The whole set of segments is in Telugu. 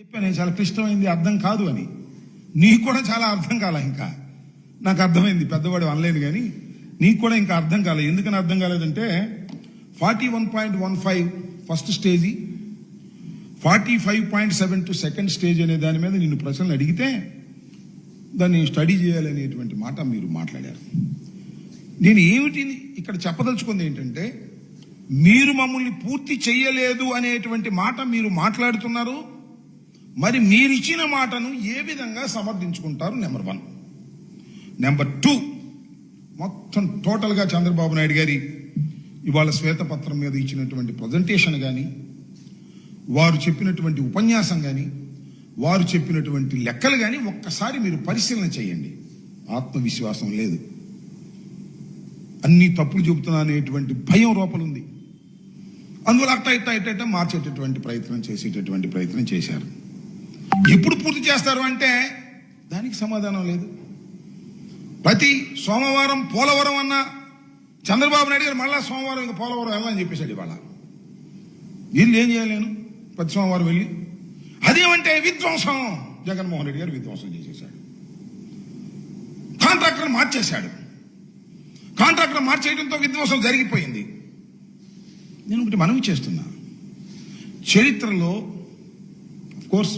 చెప్పాను చాలా క్లిష్టమైంది, అర్థం కాదు అని. నీకు కూడా చాలా అర్థం కాల. ఇంకా నాకు అర్థమైంది, పెద్దవాడు అనలేను కానీ నీకు కూడా ఇంకా అర్థం కాలేదు. ఎందుకని అర్థం కాలేదంటే 41.15 ఫస్ట్ స్టేజీ, 45.72 సెకండ్ స్టేజ్ అనే దాని మీద నిన్ను ప్రశ్నలు అడిగితే దాన్ని స్టడీ చేయాలనేటువంటి మాట మీరు మాట్లాడారు. నేను ఏమిటి ఇక్కడ చెప్పదలుచుకుంది ఏంటంటే, మీరు మమ్మల్ని పూర్తి చేయలేదు అనేటువంటి మాట మీరు మాట్లాడుతున్నారు. మరి మీరిచ్చిన మాటను ఏ విధంగా సమర్థించుకుంటారు? నెంబర్ 1. నెంబర్ 2, మొత్తం టోటల్గా చంద్రబాబు నాయుడు గారి ఇవాళ శ్వేతపత్రం మీద ఇచ్చినటువంటి ప్రజెంటేషన్ కానీ, వారు చెప్పినటువంటి ఉపన్యాసం కానీ, వారు చెప్పినటువంటి లెక్కలు కానీ ఒక్కసారి మీరు పరిశీలన చేయండి. ఆత్మవిశ్వాసం లేదు, అన్ని తప్పులు చెబుతున్నా అనేటువంటి భయం లోపలుంది. అందువల్ల అట్ట మార్చేటటువంటి ప్రయత్నం చేసేటటువంటి ప్రయత్నం చేశారు. ఎప్పుడు పూర్తి చేస్తారు అంటే దానికి సమాధానం లేదు. ప్రతి సోమవారం పోలవరం అన్న చంద్రబాబు నాయుడు గారు మళ్ళా సోమవారం ఇంకా పోలవరం వెళ్ళాలని చెప్పేశాడు. ఇవాళ వీళ్ళు ఏం చేయలేను, ప్రతి సోమవారం వెళ్ళి అదేమంటే విధ్వంసం. జగన్మోహన్ రెడ్డి గారు విధ్వంసం చేసేశాడు, కాంట్రాక్టర్ మార్చేశాడు. కాంట్రాక్టర్ మార్చేయడంతో విధ్వంసం జరిగిపోయింది. నేను ఒకటి మనవి చేస్తున్నా, చరిత్రలో కోర్స్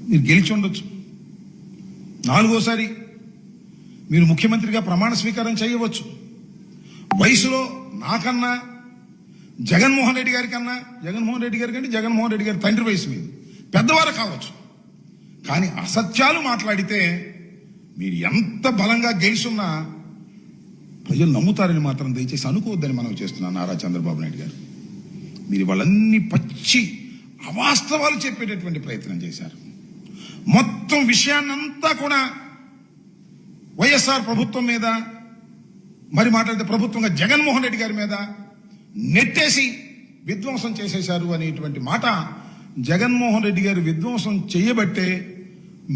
మీరు గెలిచి ఉండొచ్చు, 4వసారి మీరు ముఖ్యమంత్రిగా ప్రమాణ స్వీకారం చేయవచ్చు. వయసులో నాకన్నా జగన్మోహన్ రెడ్డి గారి కంటే జగన్మోహన్ రెడ్డి గారి తండ్రి వయసు మీద పెద్దవారు కావచ్చు. కానీ అసత్యాలు మాట్లాడితే మీరు ఎంత బలంగా గెలిచున్నా ప్రజలు నమ్ముతారని మాత్రం దయచేసి అనుకోవద్దని మనం చేస్తున్నాం. నారా చంద్రబాబు నాయుడు గారు, మీరు వాళ్ళన్ని పచ్చి అవాస్తవాలు చెప్పేటటువంటి ప్రయత్నం చేశారు. మొత్తం విషయాన్నంతా కూడా వైఎస్ఆర్ ప్రభుత్వం మీద, మరి మాట్లాడితే ప్రభుత్వంగా జగన్మోహన్ రెడ్డి గారి మీద నెట్టేసి విధ్వంసం చేసేశారు అనేటువంటి మాట. జగన్మోహన్ రెడ్డి గారు విధ్వంసం చేయబట్టే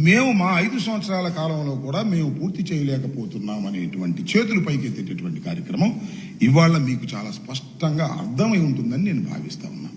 మేము మా 5 సంవత్సరాల కాలంలో కూడా మేము పూర్తి చేయలేకపోతున్నాం అనేటువంటి చేతులు పైకెత్తేటటువంటి కార్యక్రమం ఇవాళ మీకు చాలా స్పష్టంగా అర్థమై ఉంటుందని నేను భావిస్తా ఉన్నాను.